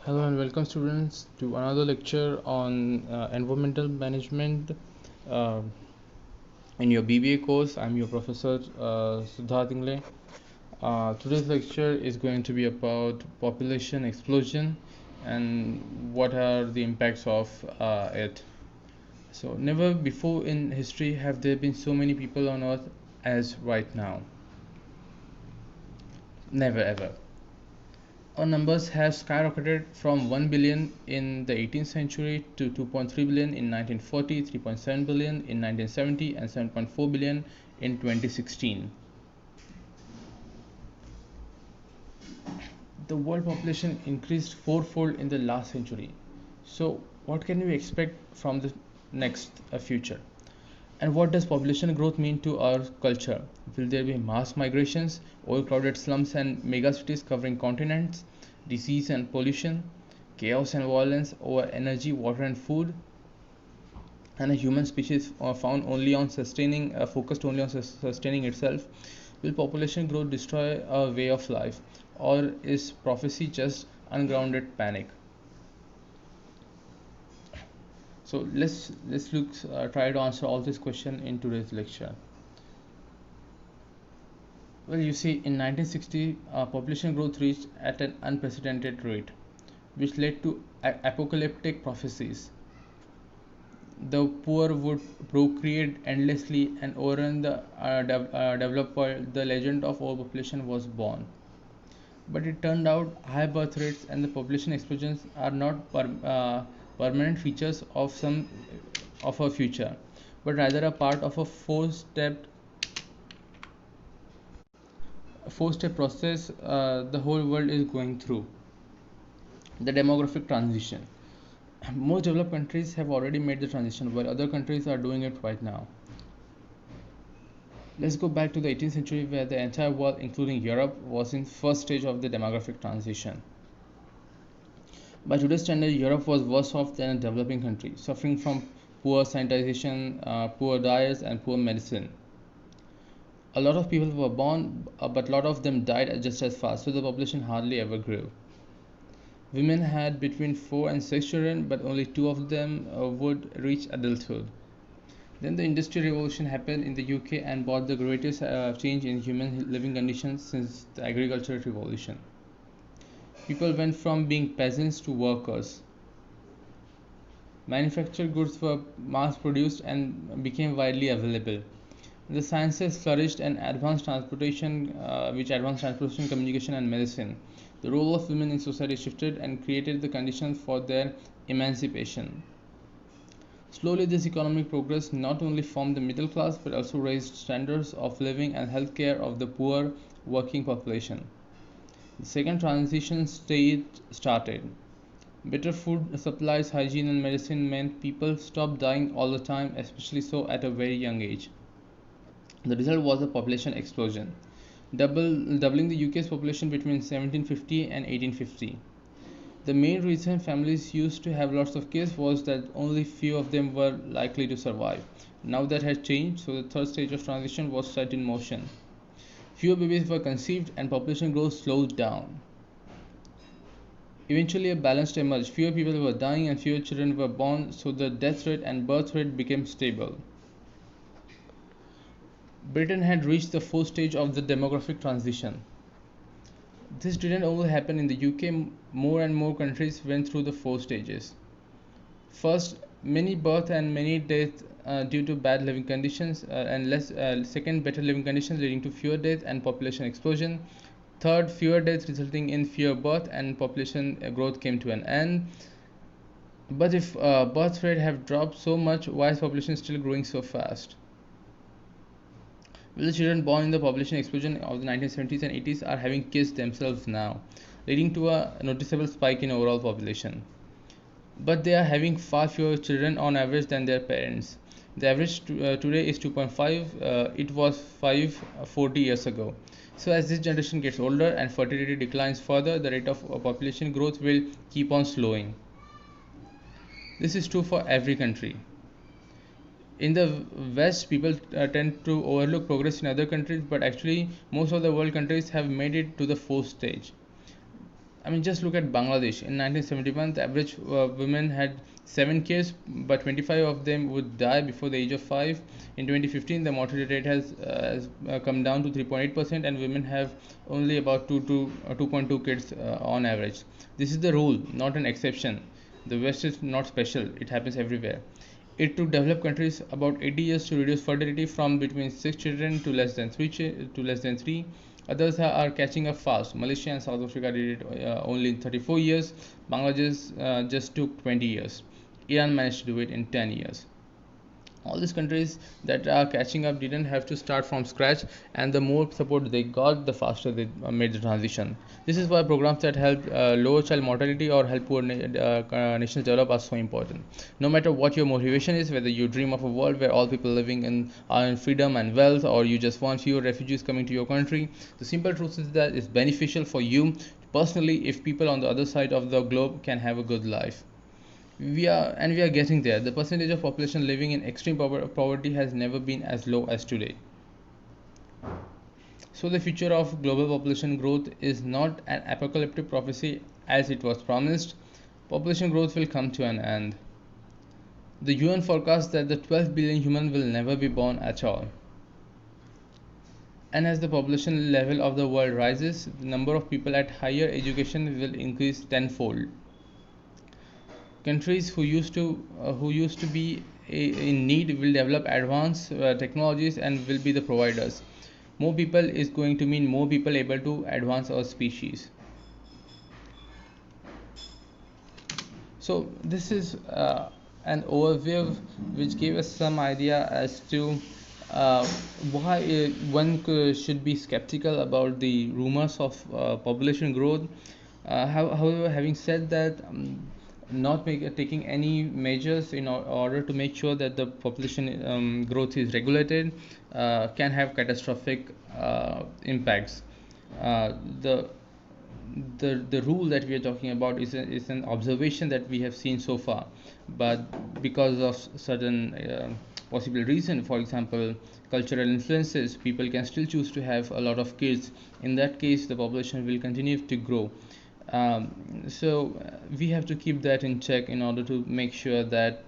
Hello and welcome students to another lecture on environmental management uh, in your BBA course. I'm your professor Siddharth Ingle. Today's lecture is going to be about population explosion and what are the impacts of it. So never before in history have there been so many people on earth as right now. Never ever. Our numbers have skyrocketed from 1 billion in the 18th century to 2.3 billion in 1940, 3.7 billion in 1970, and 7.4 billion in 2016. The world population increased fourfold in the last century. So, what can we expect from the next future? And what does population growth mean to our culture? Will there be mass migrations, overcrowded slums and megacities covering continents, disease and pollution, chaos and violence over energy, water and food, and a human species found only on focused only on sustaining itself? Will population growth destroy our way of life, or is prophecy just ungrounded panic? So let's look try to answer all this question in today's lecture. Well, you see, in 1960, population growth reached at an unprecedented rate, which led to apocalyptic prophecies. The poor would procreate endlessly and overrun the developed world. The legend of overpopulation was born. But it turned out high birth rates and the population explosions are not permanent features of our future, but rather a part of a four-step process the whole world is going through. The demographic transition. Most developed countries have already made the transition, while other countries are doing it right now. Let's go back to the 18th century, where the entire world, including Europe, was in first stage of the demographic transition. By today's standard, Europe was worse off than a developing country, suffering from poor sanitation, poor diets, and poor medicine. A lot of people were born, but a lot of them died just as fast, so the population hardly ever grew. Women had between 4 and 6 children, but only 2 of them would reach adulthood. Then the Industrial Revolution happened in the UK and brought the greatest change in human living conditions since the Agricultural Revolution. People went from being peasants to workers. Manufactured goods were mass produced and became widely available. The sciences flourished and advanced transportation, communication, and medicine. The role of women in society shifted and created the conditions for their emancipation. Slowly, this economic progress not only formed the middle class but also raised standards of living and healthcare of the poor working population. The second transition stage started. Better food supplies, hygiene, and medicine meant people stopped dying all the time, especially so at a very young age. The result was a population explosion, doubling the UK's population between 1750 and 1850. The main reason families used to have lots of kids was that only few of them were likely to survive. Now that has changed, so the third stage of transition was set in motion. Fewer babies were conceived and population growth slowed down. Eventually, a balance emerged. Fewer people were dying and fewer children were born, so the death rate and birth rate became stable. Britain had reached the fourth stage of the demographic transition. This didn't only happen in the UK, more and more countries went through the four stages. First, many birth and many deaths due to bad living conditions, second, better living conditions leading to fewer deaths and population explosion. Third, fewer deaths resulting in fewer birth and population growth came to an end. But if birth rate have dropped so much, why is population still growing so fast? Well, the children born in the population explosion of the 1970s and 80s are having kids themselves now, leading to a noticeable spike in overall population. But they are having far fewer children on average than their parents. The average today is 2.5, it was 5 40 years ago. So as this generation gets older and fertility declines further, the rate of population growth will keep on slowing. This is true for every country. In the West, people tend to overlook progress in other countries, but actually most of the world countries have made it to the fourth stage. I mean, just look at Bangladesh. In 1971, the average women had 7 kids, but 25 of them would die before the age of 5. In 2015, the mortality rate has come down to 3.8%, and women have only about 2.2 kids on average. This is the rule, not an exception. The West is not special, it happens everywhere. It took developed countries about 80 years to reduce fertility from between 6 children to less than 3. Others are catching up fast. Malaysia and South Africa did it only in 34 years. Bangladesh just took 20 years. Iran managed to do it in 10 years. All these countries that are catching up didn't have to start from scratch, and the more support they got, the faster they made the transition. This is why programs that help lower child mortality or help poor nations develop are so important. No matter what your motivation is, whether you dream of a world where all people living in are in freedom and wealth, or you just want fewer refugees coming to your country, the simple truth is that it's beneficial for you personally if people on the other side of the globe can have a good life. We are getting there. The percentage of population living in extreme poverty has never been as low as today. So the future of global population growth is not an apocalyptic prophecy as it was promised. Population growth will come to an end. The UN forecasts that the 12 billion humans will never be born at all. And as the population level of the world rises, the number of people at higher education will increase tenfold. Countries who used to be in need will develop advanced technologies and will be the providers. More people is going to mean more people able to advance our species. So this is an overview which gave us some idea as to why one should be skeptical about the rumors of population growth. However, having said that, not taking any measures in order to make sure that the population growth is regulated can have catastrophic impacts. The rule that we are talking about is an observation that we have seen so far, but because of certain possible reason, for example cultural influences, people can still choose to have a lot of kids. In that case, the population will continue to grow. So we have to keep that in check in order to make sure that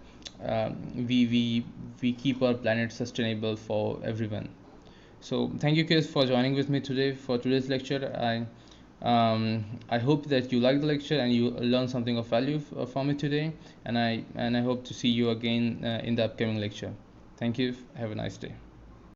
we keep our planet sustainable for everyone. So thank you kids for joining with me today for today's lecture. I hope that you like the lecture and you learn something of value from it today, and I hope to see you again in the upcoming lecture. Thank you. Have a nice day.